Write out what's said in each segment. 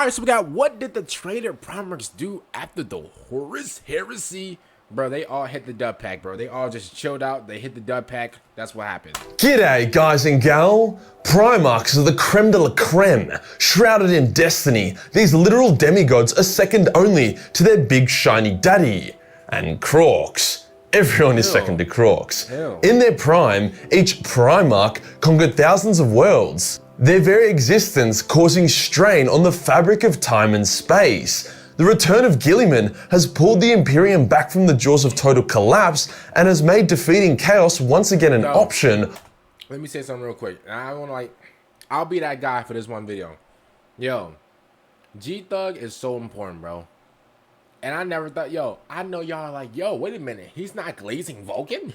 Alright, so we got, what did the Traitor Primarchs do after the Horus Heresy? Bro, they all hit the dub pack, bro. They all just chilled out. They hit the dub pack. That's what happened. G'day, guys and gal. Primarchs are the creme de la creme. Shrouded in destiny, these literal demigods are second only to their big shiny daddy. And Crocs. Everyone is second to Crocs. In their prime, each Primarch conquered thousands of worlds, their very existence causing strain on the fabric of time and space. The return of Guilliman has pulled the Imperium back from the jaws of total collapse and has made defeating chaos once again an option. Let me say something real quick. I'll be that guy for this one video. Yo, G-Thug is so important, bro. And I never thought, I know y'all are like, wait a minute, he's not glazing Vulcan?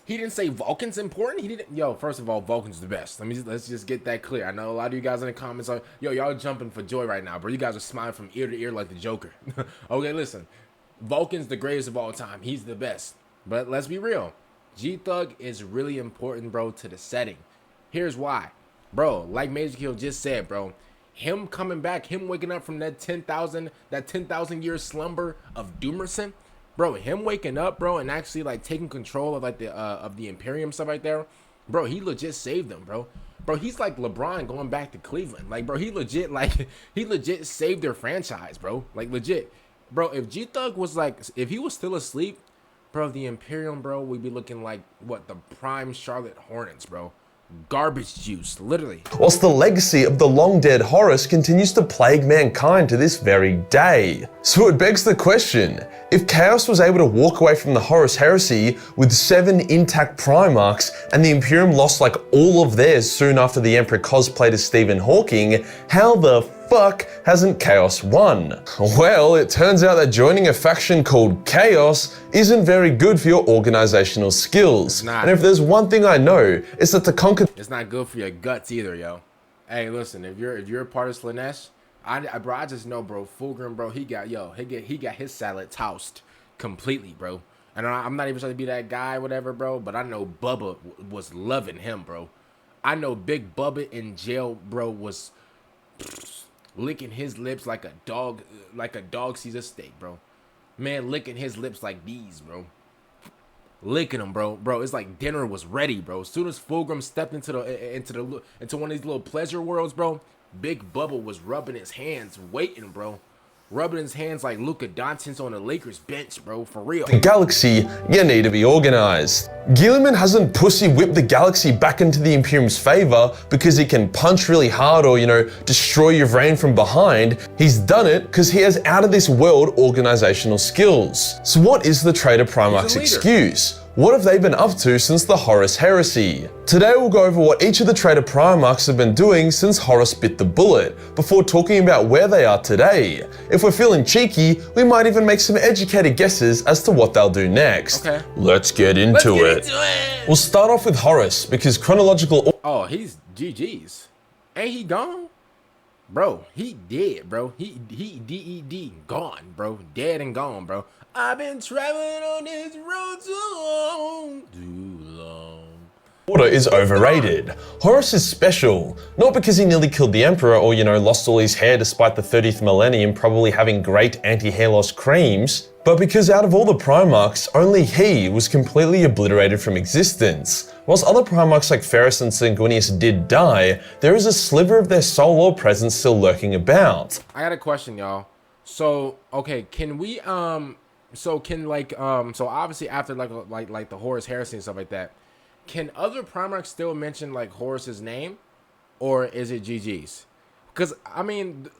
He didn't say Vulcan's important? He didn't, first of all, Vulcan's the best. Let's just get that clear. I know a lot of you guys in the comments are, y'all jumping for joy right now, bro. You guys are smiling from ear to ear like the Joker. Okay, listen, Vulcan's the greatest of all time. He's the best. But let's be real. G-Thug is really important, bro, to the setting. Here's why. Bro, like Majorkill just said, bro, him coming back, him waking up from that 10,000 year slumber of Doomerson, bro, him waking up, bro, and actually like taking control of like the Imperium stuff right there, bro, he legit saved them, bro. Bro, he's like LeBron going back to Cleveland. Like, bro, he legit saved their franchise, bro. Like, legit. Bro, if G-Thug was like, if he was still asleep, bro, the Imperium, bro, we'd be looking like, what, the prime Charlotte Hornets, bro. Garbage juice, literally. Whilst the legacy of the long-dead Horus continues to plague mankind to this very day. So it begs the question, if Chaos was able to walk away from the Horus Heresy with 7 intact Primarchs and the Imperium lost like all of theirs soon after the Emperor cosplayed as Stephen Hawking, how the fuck hasn't Chaos won? Well, it turns out that joining a faction called Chaos isn't very good for your organizational skills. And if there's one thing I know, it's that to conquer— it's not good for your guts either, yo. Hey, listen, if you're a part of Slaanesh, I just know, bro, Fulgrim, bro, he got his salad tossed completely, bro. And I'm not even trying to be that guy, whatever, bro, but I know Bubba was loving him, bro. I know Big Bubba in jail, bro, was licking his lips like a dog sees a steak, bro. Man, licking his lips like these, bro. Licking them, bro. Bro, it's like dinner was ready, bro. As soon as Fulgrim stepped into one of these little pleasure worlds, bro, Big Bubba was rubbing his hands, waiting, bro. Rubbing his hands like Luka Doncic on the Lakers bench, bro, for real. The galaxy, you need to be organized. Guilliman hasn't pussy whipped the galaxy back into the Imperium's favor because he can punch really hard or, destroy your brain from behind. He's done it because he has out of this world organizational skills. So what is the Traitor Primarch's excuse? What have they been up to since the Horus Heresy? Today we'll go over what each of the Traitor Primarchs have been doing since Horus bit the bullet, before talking about where they are today. If we're feeling cheeky, we might even make some educated guesses as to what they'll do next. Okay. Let's get into it. We'll start off with Horus, because chronological— oh, he's GG's. Ain't he gone? Bro, he dead, bro. He D-E-D, gone, bro. Dead and gone, bro. I've been traveling on this road too long. Order is overrated. Horus is special, not because he nearly killed the Emperor or, lost all his hair despite the 30th millennium probably having great anti-hair loss creams, but because out of all the Primarchs, only he was completely obliterated from existence. Whilst other Primarchs like Ferrus and Sanguinius did die, there is a sliver of their soul or presence still lurking about. I got a question, y'all. So, okay, can we, so obviously after like the Horus Heresy and stuff like that, can other Primarchs still mention like Horus's name, or is it GG's? Because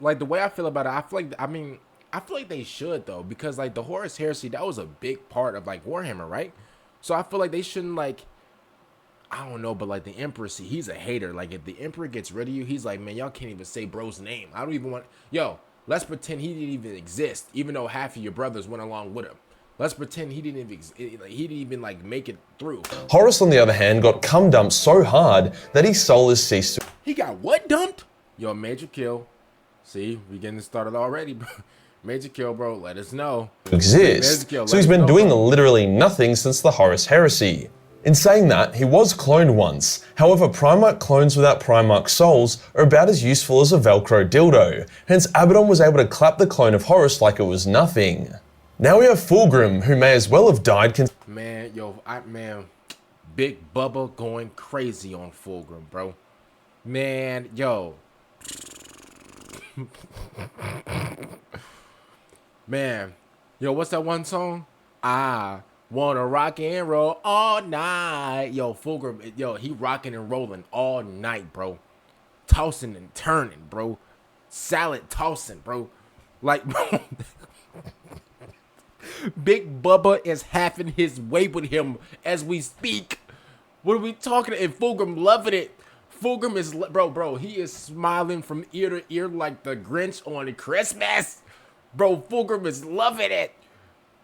like the way I feel about it, I feel like they should though, because like the Horus Heresy, that was a big part of like Warhammer, right? So I feel like they shouldn't like, I don't know, but like the Emperor, see, he's a hater. Like if the Emperor gets rid of you, he's like, man, y'all can't even say bro's name. I don't even want, let's pretend he didn't even exist, even though half of your brothers went along with him. Let's pretend he didn't even like make it through. Horus, on the other hand, got cum dumped so hard that his soul has ceased to— he got what dumped? Yo, Majorkill. See, we getting started already, bro. Majorkill, bro, let us know. Exist. So he's been doing literally nothing since the Horus Heresy. In saying that, he was cloned once. However, Primarch clones without Primarch souls are about as useful as a Velcro dildo, hence Abaddon was able to clap the clone of Horus like it was nothing. Now we have Fulgrim, who may as well have died Man, Big Bubba going crazy on Fulgrim, bro. Man, yo. Man, yo, what's that one song? I wanna rock and roll all night. Yo, Fulgrim, yo, he rocking and rolling all night, bro. Tossing and turning, bro. Salad tossing, bro. Like, bro. Big Bubba is having his way with him as we speak. What are we talking? And Fulgrim loving it. Fulgrim is, bro, he is smiling from ear to ear like the Grinch on Christmas. Bro, Fulgrim is loving it.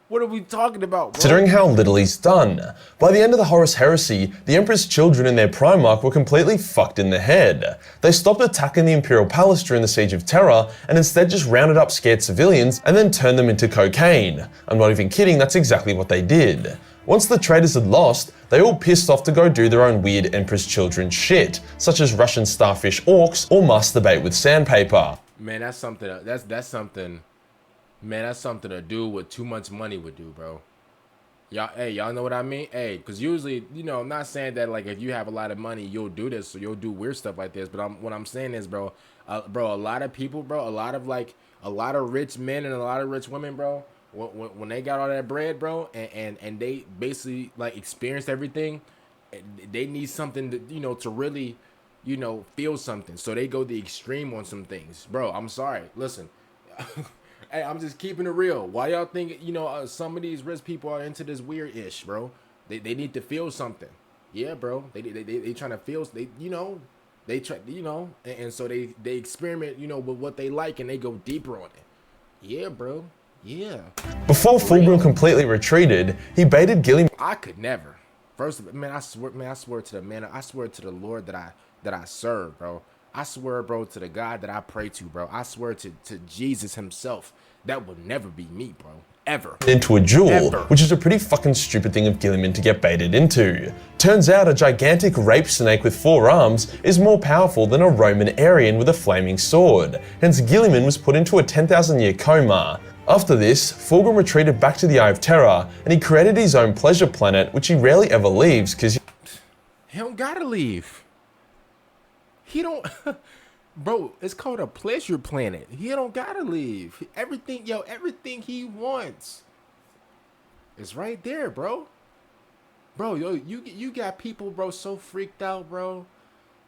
What are we talking about, bro? Considering how little he's done. By the end of the Horus Heresy, the Emperor's children and their Primarch were completely fucked in the head. They stopped attacking the Imperial Palace during the Siege of Terror and instead just rounded up scared civilians and then turned them into cocaine. I'm not even kidding, that's exactly what they did. Once the traitors had lost, they all pissed off to go do their own weird Emperor's children shit, such as Russian starfish orcs or masturbate with sandpaper. Man, that's something, that's something. Man, that's something a dude with too much money would do, bro. Y'all know what I mean? Hey, because usually, you know, I'm not saying that, like, if you have a lot of money, you'll do this, or you'll do weird stuff like this. But what I'm saying is, bro, a lot of people, bro, a lot of rich men and a lot of rich women, bro, when they got all that bread, bro, and they basically, like, experienced everything, they need something to, you know, to really, you know, feel something. So they go the extreme on some things. Bro, I'm sorry. Listen. Hey, I'm just keeping it real. Why y'all think, you know, some of these rich people are into this weird-ish, bro? They need to feel something. Yeah, bro. They trying to feel, you know, they try, you know, and so they experiment, you know, with what they like and they go deeper on it. Yeah, bro. Yeah. Before Fulgrim completely retreated, he baited Guilliman. I could never. First of all, man, I swear to the Lord that I serve, bro. I swear, bro, to the God that I pray to, bro. I swear to Jesus himself. That would never be me, bro. Ever. Into a duel, Ever. Which is a pretty fucking stupid thing of Guilliman to get baited into. Turns out a gigantic rape snake with 4 arms is more powerful than a Roman Aryan with a flaming sword. Hence Guilliman was put into a 10,000-year coma. After this, Fulgrim retreated back to the Eye of Terror, and he created his own pleasure planet, which he rarely ever leaves because he don't gotta leave. He don't, bro, it's called a pleasure planet. He don't gotta leave. Everything he wants is right there, bro. Bro, yo, you got people, bro, so freaked out, bro.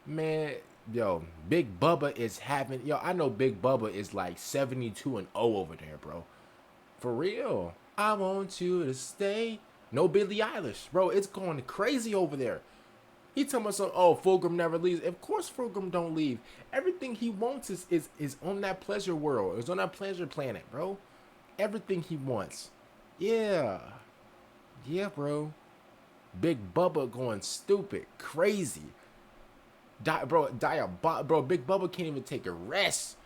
Man, yo, Big Bubba is having, yo, I know Big Bubba is like 72-0 over there, bro. For real. I want you to stay. No Billie Eilish, bro. It's going crazy over there. He told us, oh, Fulgrim never leaves. Of course Fulgrim don't leave. Everything he wants is on that pleasure world. It's on that pleasure planet, bro. Everything he wants. Yeah. Yeah, bro. Big Bubba going stupid, crazy. Bro, Big Bubba can't even take a rest.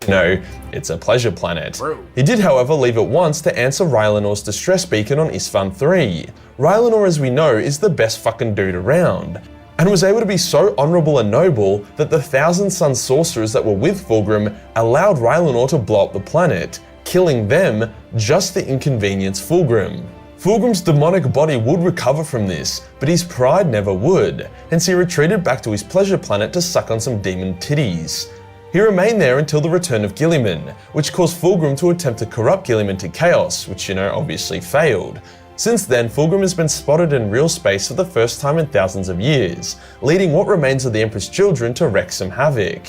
No, it's a pleasure planet. Bro. He did, however, leave it once to answer Rylanor's distress beacon on Isstvan 3. Rylanor, as we know, is the best fucking dude around, and was able to be so honorable and noble that the 1,000-son sorcerers that were with Fulgrim allowed Rylanor to blow up the planet, killing them just to inconvenience Fulgrim. Fulgrim's demonic body would recover from this, but his pride never would, hence he retreated back to his pleasure planet to suck on some demon titties. He remained there until the return of Guilliman, which caused Fulgrim to attempt to corrupt Guilliman to chaos, which, you know, obviously failed. Since then, Fulgrim has been spotted in real space for the first time in thousands of years, leading what remains of the Emperor's children to wreak some havoc.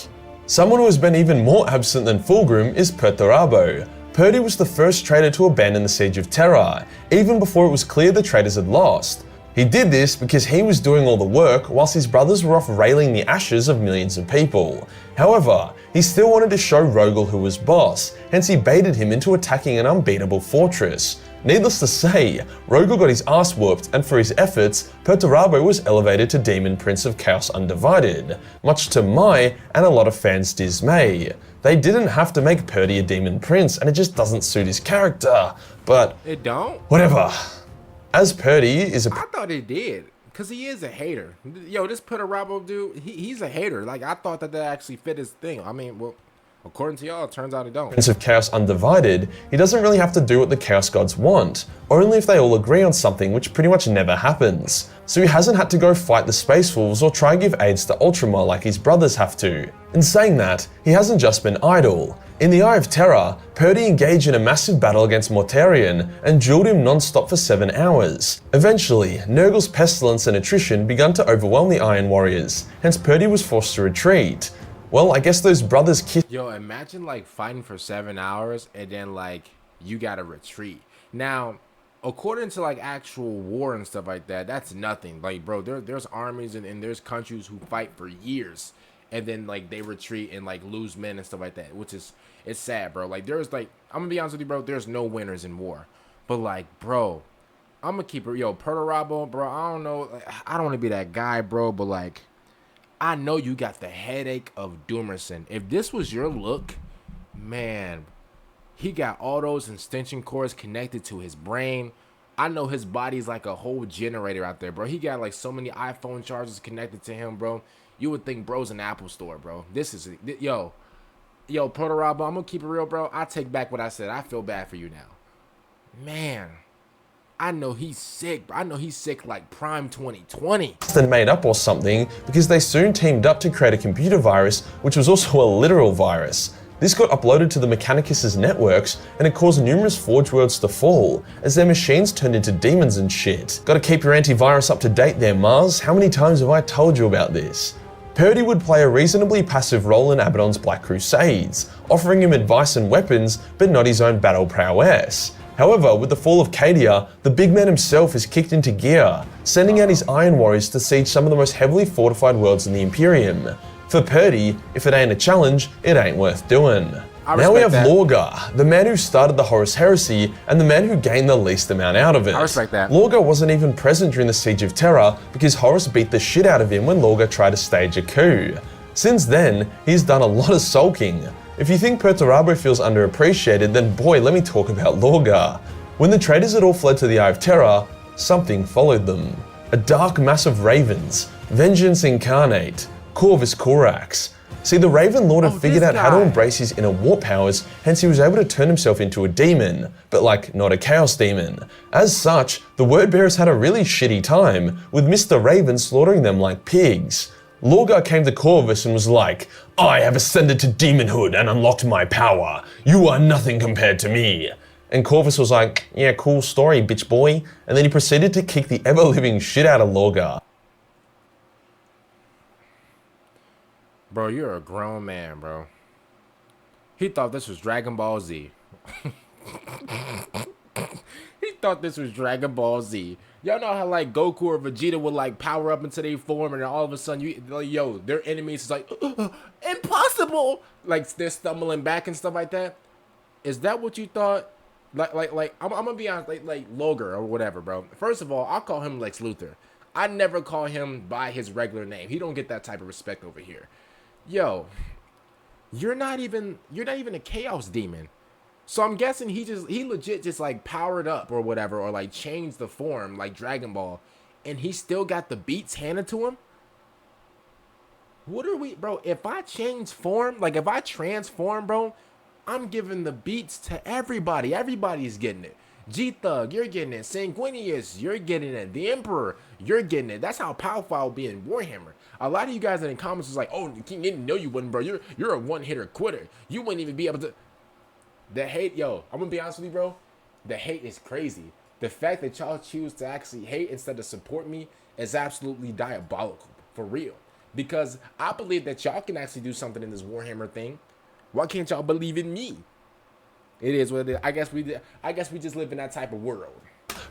Someone who has been even more absent than Fulgrim is Perturabo. Purdy was the first traitor to abandon the Siege of Terror, even before it was clear the traitors had lost. He did this because he was doing all the work whilst his brothers were off railing the ashes of millions of people. However, he still wanted to show Rogal who was boss, hence he baited him into attacking an unbeatable fortress. Needless to say, Rogal got his ass whooped, and for his efforts, Perturabo was elevated to Demon Prince of Chaos Undivided, much to my and a lot of fans' dismay. They didn't have to make Purdy a Demon Prince, and it just doesn't suit his character, but it don't? Whatever. As Purdy is a I thought it did. Because he is a hater. Yo, this Primarch dude, he's a hater. Like, I thought that actually fit his thing. I mean, well, according to y'all, it turns out it don't. Prince of Chaos Undivided, he doesn't really have to do what the Chaos Gods want, only if they all agree on something, which pretty much never happens. So he hasn't had to go fight the Space Wolves or try and give aids to Ultramar like his brothers have to. In saying that, he hasn't just been idle. In the Eye of Terror, Purdy engaged in a massive battle against Mortarion and drilled him non-stop for 7 hours. Eventually, Nurgle's pestilence and attrition began to overwhelm the Iron Warriors, hence Purdy was forced to retreat. Well, I guess those brothers kissed. Yo, imagine like fighting for 7 hours and then like you gotta retreat. Now, according to like actual war and stuff like that, that's nothing. Like, bro, there's armies and there's countries who fight for years and then like they retreat and like lose men and stuff like that, which is, it's sad, bro. Like, there's like, I'm gonna be honest with you, bro, there's no winners in war. But like, bro, I'm gonna keep it, yo, Perturabo, bro, I don't know, like, I don't want to be that guy, bro, but like, I know you got the headache of Doomerson. If this was your look, man, he got all those extension cords connected to his brain. I know his body's like a whole generator out there, bro. He got like so many iPhone chargers connected to him, bro. You would think bro's an Apple store, bro. This is, yo, Perturabo, I'm gonna keep it real, bro. I take back what I said. I feel bad for you now. Man, I know he's sick. I know he's sick like Prime 2020. Then made up or something, because they soon teamed up to create a computer virus, which was also a literal virus. This got uploaded to the Mechanicus' networks, and it caused numerous Forge worlds to fall, as their machines turned into demons and shit. Gotta keep your antivirus up to date there, Mars. How many times have I told you about this? Purdy would play a reasonably passive role in Abaddon's Black Crusades, offering him advice and weapons, but not his own battle prowess. However, with the fall of Cadia, the big man himself is kicked into gear, sending out his Iron Warriors to siege some of the most heavily fortified worlds in the Imperium. For Purdy, if it ain't a challenge, it ain't worth doing. Now we have Lorgar, the man who started the Horus Heresy and the man who gained the least amount out of it. I respect that. Lorgar wasn't even present during the Siege of Terra because Horus beat the shit out of him when Lorgar tried to stage a coup. Since then, he's done a lot of sulking. If you think Perturabo feels underappreciated, then boy, let me talk about Lorgar. When the traitors had all fled to the Eye of Terror, something followed them. A dark mass of ravens, vengeance incarnate, Corvus Corax. See, the Raven Lord had figured out how to embrace his inner war powers, hence he was able to turn himself into a demon, but like, not a chaos demon. As such, the word bearers had a really shitty time, with Mr. Raven slaughtering them like pigs. Lorgar came to Corvus and was like, I have ascended to demonhood and unlocked my power. You are nothing compared to me. And Corvus was like, yeah, cool story, bitch boy. And then he proceeded to kick the ever-living shit out of Lorgar. Bro, you're a grown man, bro. He thought this was Dragon Ball Z. He thought this was Dragon Ball Z. Y'all know how like Goku or Vegeta would like power up into their form and then all of a sudden you like, yo, their enemies is like impossible. Like they're stumbling back and stuff like that. Is that what you thought? Like I'm gonna be honest, like Lorgar or whatever, bro. First of all, I'll call him Lex Luthor. I never call him by his regular name. He don't get that type of respect over here. Yo, you're not even a chaos demon. So I'm guessing he legit just like powered up or whatever, or like changed the form like Dragon Ball, and he still got the beats handed to him. What are we, bro? If I change form, like if I transform, bro, I'm giving the beats to everybody. Everybody's getting it. G-Thug, you're getting it. Sanguinius, you're getting it. The Emperor, you're getting it. That's how powerful I'll be in Warhammer. A lot of you guys in the comments was like, oh, didn't know you wouldn't, bro. You're a one-hitter quitter. You wouldn't even be able to. The hate, yo, I'm gonna be honest with you, bro. The hate is crazy. The fact that y'all choose to actually hate instead of support me is absolutely diabolical, for real. Because I believe that y'all can actually do something in this Warhammer thing. Why can't y'all believe in me? It is what it is. I guess we just live in that type of world.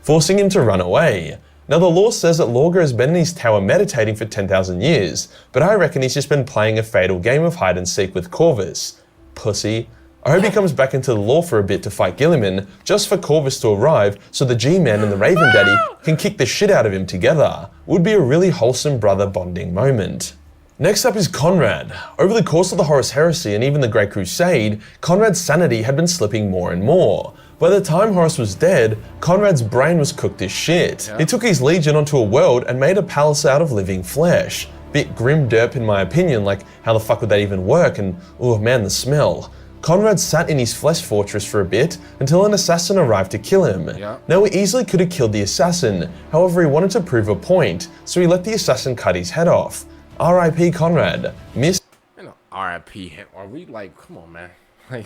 Forcing him to run away. Now the lore says that Lorgar has been in his tower meditating for 10,000 years, but I reckon he's just been playing a fatal game of hide and seek with Corvus. Pussy. I hope he comes back into the lore for a bit to fight Guilliman, just for Corvus to arrive so the G-Man and the Raven Daddy can kick the shit out of him together. Would be a really wholesome brother bonding moment. Next up is Conrad. Over the course of the Horus Heresy and even the Great Crusade, Conrad's sanity had been slipping more and more. By the time Horus was dead, Conrad's brain was cooked as shit. He took his legion onto a world and made a palace out of living flesh. Bit grim derp in my opinion, like how the fuck would that even work, and oh man, the smell. Conrad sat in his flesh fortress for a bit until an assassin arrived to kill him. Now he easily could have killed the assassin, however he wanted to prove a point, so he let the assassin cut his head off. R.I.P. Conrad. Miss. You know, R.I.P. him. Are we like, come on, man. Like,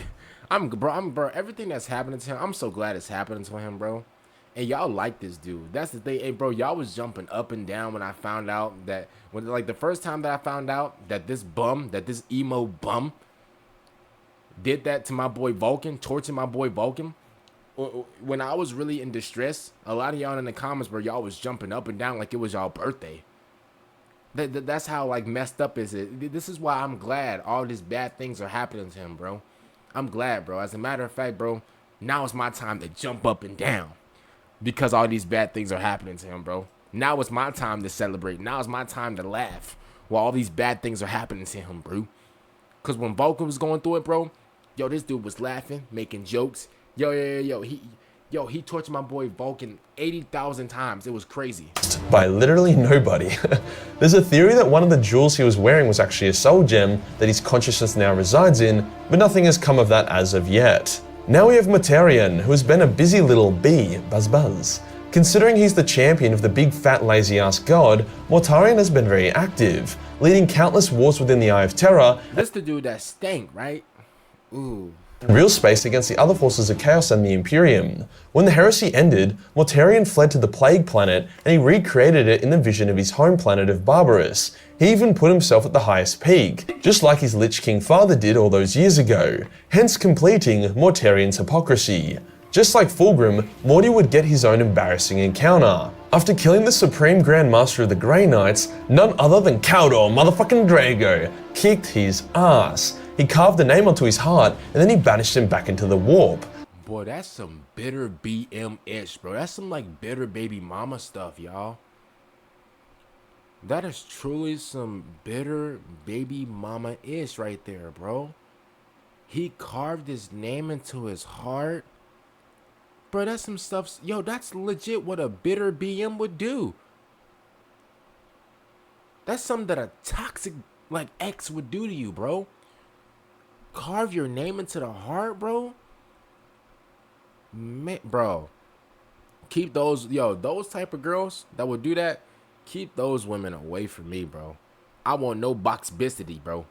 bro, everything that's happening to him, I'm so glad it's happening to him, bro. And y'all like this dude. That's the thing. Hey, bro, y'all was jumping up and down when I found out that, like, the first time that I found out that this emo bum did that to my boy Vulcan, tortured my boy Vulcan. When I was really in distress, a lot of y'all in the comments, bro, y'all was jumping up and down like it was y'all birthday. That's how, like, messed up is it. This is why I'm glad all these bad things are happening to him, bro. I'm glad, bro. As a matter of fact, bro, now it's my time to jump up and down because all these bad things are happening to him, bro. Now it's my time to celebrate. Now it's my time to laugh while all these bad things are happening to him, bro. Because when Vulcan was going through it, bro, yo, this dude was laughing, making jokes. He tortured my boy Vulcan 80,000 times. It was crazy. By literally nobody. There's a theory that one of the jewels he was wearing was actually a soul gem that his consciousness now resides in, but nothing has come of that as of yet. Now we have Mortarion, who has been a busy little bee, buzz. Considering he's the champion of the big fat lazy ass god, Mortarion has been very active, leading countless wars within the Eye of Terror. That's the dude that stank, right? Ooh. Real space against the other forces of Chaos and the Imperium. When the Heresy ended, Mortarion fled to the Plague Planet and he recreated it in the vision of his home planet of Barbarous. He even put himself at the highest peak, just like his Lich King father did all those years ago, hence completing Mortarion's hypocrisy. Just like Fulgrim, Morty would get his own embarrassing encounter. After killing the Supreme Grand Master of the Grey Knights, none other than Cawdor motherfucking Drago kicked his ass. He carved a name onto his heart, and then he banished him back into the warp. Boy, that's some bitter BM-ish, bro. That's some, like, bitter baby mama stuff, y'all. That is truly some bitter baby mama-ish right there, bro. He carved his name into his heart. Bro, that's some stuff. Yo, that's legit what a bitter BM would do. That's something that a toxic, like, ex would do to you, bro. Carve your name into the heart, bro. Man, bro, keep those, those type of girls that would do that, keep those women away from me, bro. I want no boxbicity, bro,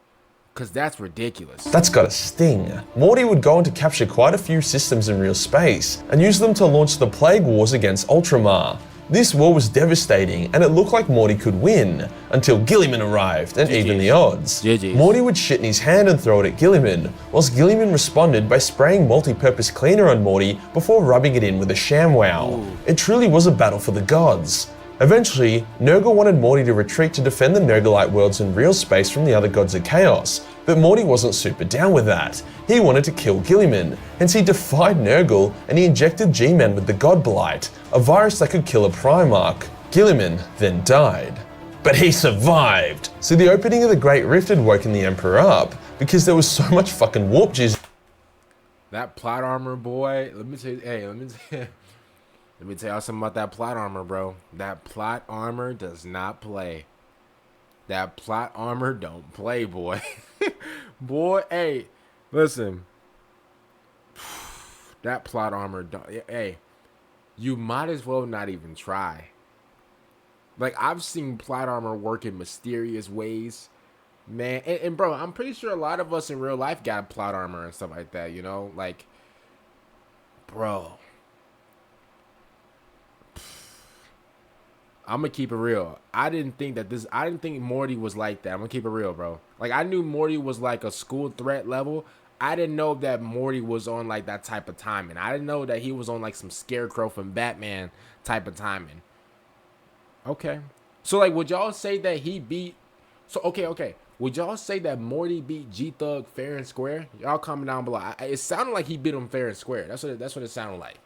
because that's ridiculous. That's gotta sting. Morty would go on to capture quite a few systems in real space and use them to launch the Plague Wars against Ultramar. This war was devastating and it looked like Morty could win, until Guilliman arrived and evened the odds. Morty would shit in his hand and throw it at Guilliman, whilst Guilliman responded by spraying multi-purpose cleaner on Morty before rubbing it in with a ShamWow. It truly was a battle for the gods. Eventually, Nurgle wanted Morty to retreat to defend the Nurgleite worlds in real space from the other gods of chaos, but Morty wasn't super down with that. He wanted to kill Guilliman, hence he defied Nurgle and he injected G-Man with the God Blight, a virus that could kill a Primarch. Guilliman then died. But he survived! So the opening of the Great Rift had woken the Emperor up, because there was so much fucking warp jizz. That plot armor, boy, let me tell you, let me tell y'all something about that plot armor, bro. That plot armor does not play. That plot armor don't play, boy. Boy, hey, listen. That plot armor don't, hey, you might as well not even try. Like, I've seen plot armor work in mysterious ways, man. And bro, I'm pretty sure a lot of us in real life got plot armor and stuff like that, you know? Like, bro. I'm gonna keep it real. I didn't think Morty was like that. I'm gonna keep it real, bro. Like, I knew Morty was like a school threat level. I didn't know that Morty was on like that type of timing. I didn't know that he was on like some Scarecrow from Batman type of timing. Okay. So, like, would y'all say that he beat... So, okay. Would y'all say that Morty beat G-Thug fair and square? Y'all comment down below. It sounded like he beat him fair and square. That's what it sounded like.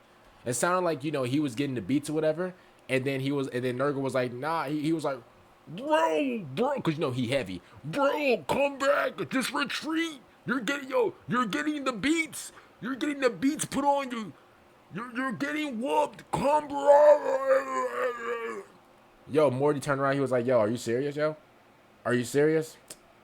It sounded like, you know, he was getting the beats or whatever. And then Nurgle was like, nah, he was like, bro, cause you know he heavy. Bro, come back, just retreat. You're getting the beats. You're getting the beats put on you. You're getting whooped. Come, bro. Yo, Morty turned around. He was like, yo, are you serious, yo? Are you serious?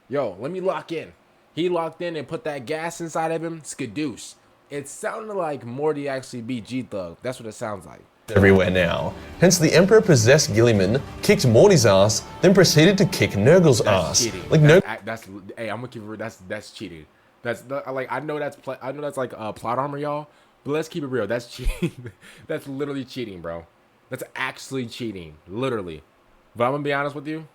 Yo, let me lock in. He locked in and put that gas inside of him. Skadoosh. It sounded like Morty actually beat G-Thug. That's what it sounds like. Everywhere now. Hence the Emperor possessed Guilliman, kicked Morty's ass, then proceeded to kick Nurgle's ass. Cheating. Like hey, I'm gonna keep it. That's cheating. That's like I know that's like plot armor, y'all. But let's keep it real. That's cheating. That's literally cheating, bro. That's actually cheating, literally. But I'm gonna be honest with you.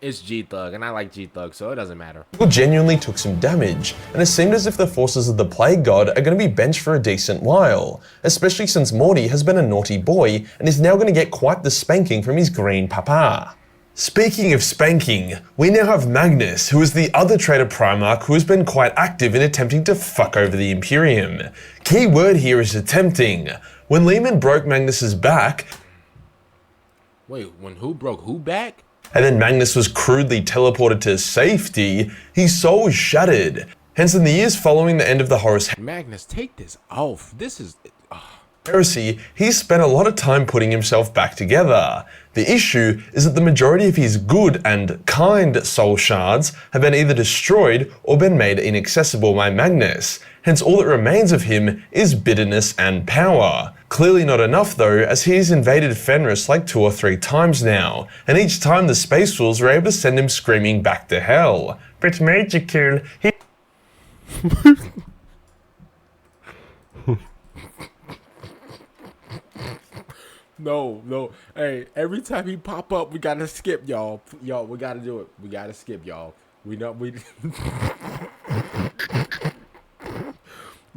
It's G-Thug, and I like G-Thug, so it doesn't matter. People genuinely took some damage, and it seemed as if the forces of the Plague God are going to be benched for a decent while, especially since Morty has been a naughty boy and is now going to get quite the spanking from his green papa. Speaking of spanking, we now have Magnus, who is the other traitor Primarch who has been quite active in attempting to fuck over the Imperium. Key word here is attempting. When Lehman broke Magnus's back... Wait, when who broke who back? And then Magnus was crudely teleported to safety, his soul was shattered. Hence, in the years following the end of the Horus Magnus, take this off. This is... Heresy, he's spent a lot of time putting himself back together. The issue is that the majority of his good and kind soul shards have been either destroyed or been made inaccessible by Magnus. Hence all that remains of him is bitterness and power. Clearly not enough though, as he has invaded Fenris like 2 or 3 times now, and each time the Space Wolves were able to send him screaming back to hell. But Majorkill, he... No. Hey, every time he pop up, we gotta skip, y'all. Y'all, we gotta do it. We gotta skip, y'all. We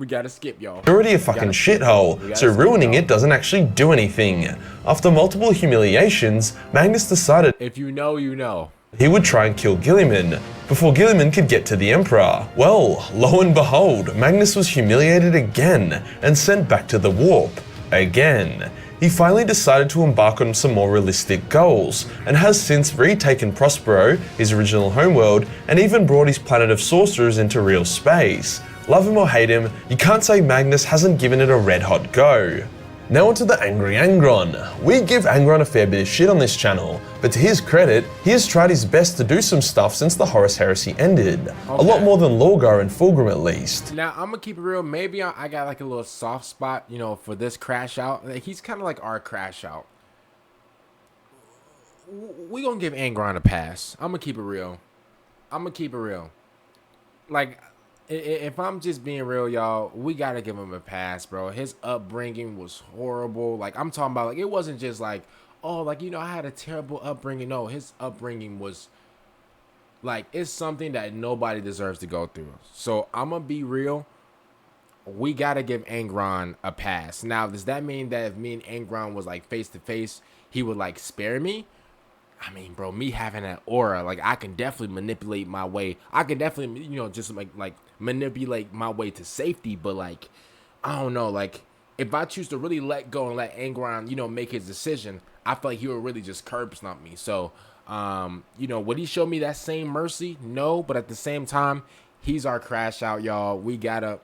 gotta skip, y'all. Already a fucking shithole, so ruining it doesn't actually do anything. After multiple humiliations, Magnus decided if you know, you know. He would try and kill Guilliman, before Guilliman could get to the Emperor. Well, lo and behold, Magnus was humiliated again, and sent back to the warp. Again. He finally decided to embark on some more realistic goals, and has since retaken Prospero, his original homeworld, and even brought his planet of sorcerers into real space. Love him or hate him, you can't say Magnus hasn't given it a red hot go. Now onto the Angry Angron. We give Angron a fair bit of shit on this channel, but to his credit, he has tried his best to do some stuff since the Horus Heresy ended. Okay. A lot more than Lorgar and Fulgrim at least. Now, I'm gonna keep it real, maybe I got like a little soft spot, you know, for this crash out. Like, he's kind of like our crash out. We gonna give Angron a pass. I'm gonna keep it real. Like, if I'm just being real, y'all, we gotta give him a pass, bro. His upbringing was horrible. Like, I'm talking about, like, it wasn't just like, oh, like, you know, I had a terrible upbringing. No, his upbringing was, like, it's something that nobody deserves to go through. So, I'm gonna be real. We gotta give Angron a pass. Now, does that mean that if me and Angron was, like, face-to-face, he would, like, spare me? I mean, bro, me having that aura, like, I can definitely manipulate my way. I can definitely, you know, just like manipulate my way to safety. But, like, I don't know, like, if I choose to really let go and let Angron, you know, make his decision, I feel like he would really just curb stomp me. So, you know, would he show me that same mercy? No, but at the same time, he's our crash out, y'all. We gotta,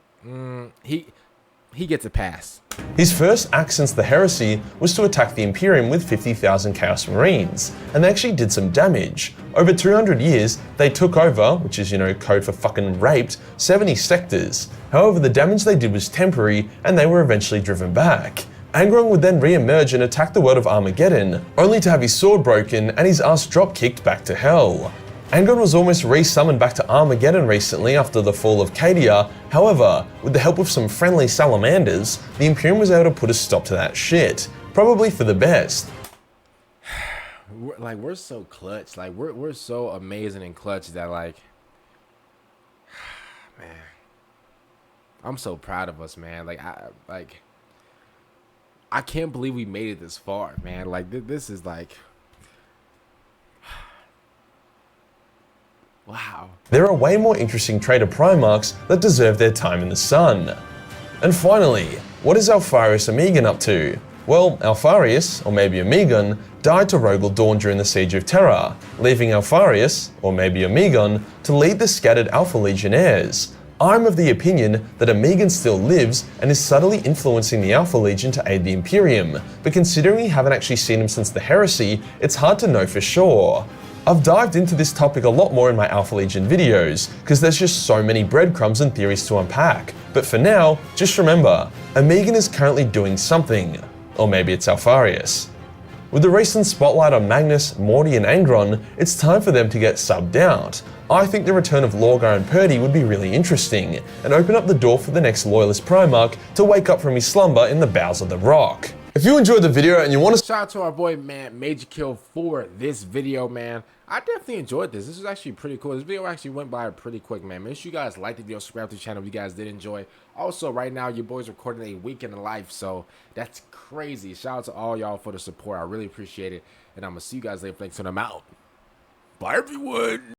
he gets a pass. His first act since the Heresy was to attack the Imperium with 50,000 Chaos Marines, and they actually did some damage. Over 200 years, they took over, which is, you know, code for fucking raped, 70 sectors. However, the damage they did was temporary, and they were eventually driven back. Angron would then re-emerge and attack the world of Armageddon, only to have his sword broken and his ass drop-kicked back to hell. Angron was almost re-summoned back to Armageddon recently after the fall of Cadia. However, with the help of some friendly salamanders, the Imperium was able to put a stop to that shit. Probably for the best. We're so clutch. Like, we're so amazing and clutch that, like, man, I'm so proud of us, man. Like, I can't believe we made it this far, man. Like, this is like, wow. There are way more interesting traitor Primarchs that deserve their time in the sun. And finally, what is Alpharius Amigan up to? Well, Alpharius, or maybe Omegon, died to Rogal Dorn during the Siege of Terra, leaving Alpharius, or maybe Omegon, to lead the scattered Alpha Legionnaires. I'm of the opinion that Omegon still lives and is subtly influencing the Alpha Legion to aid the Imperium, but considering we haven't actually seen him since the Heresy, it's hard to know for sure. I've dived into this topic a lot more in my Alpha Legion videos, because there's just so many breadcrumbs and theories to unpack, but for now, just remember, Omegon is currently doing something. Or maybe it's Alpharius. With the recent spotlight on Magnus, Morty and Angron, it's time for them to get subbed out. I think the return of Lorgar and Purdy would be really interesting, and open up the door for the next Loyalist Primarch to wake up from his slumber in the bowels of the rock. If you enjoyed the video and you want to shout out to our boy, man, Majorkill for this video, man. I definitely enjoyed this. This was actually pretty cool. This video actually went by pretty quick, man. Make sure you guys like the video, subscribe to the channel if you guys did enjoy. Also, right now, your boy's recording a week in the life, so that's crazy. Shout out to all y'all for the support. I really appreciate it. And I'm going to see you guys later. Thanks, and I'm out. Bye, everyone.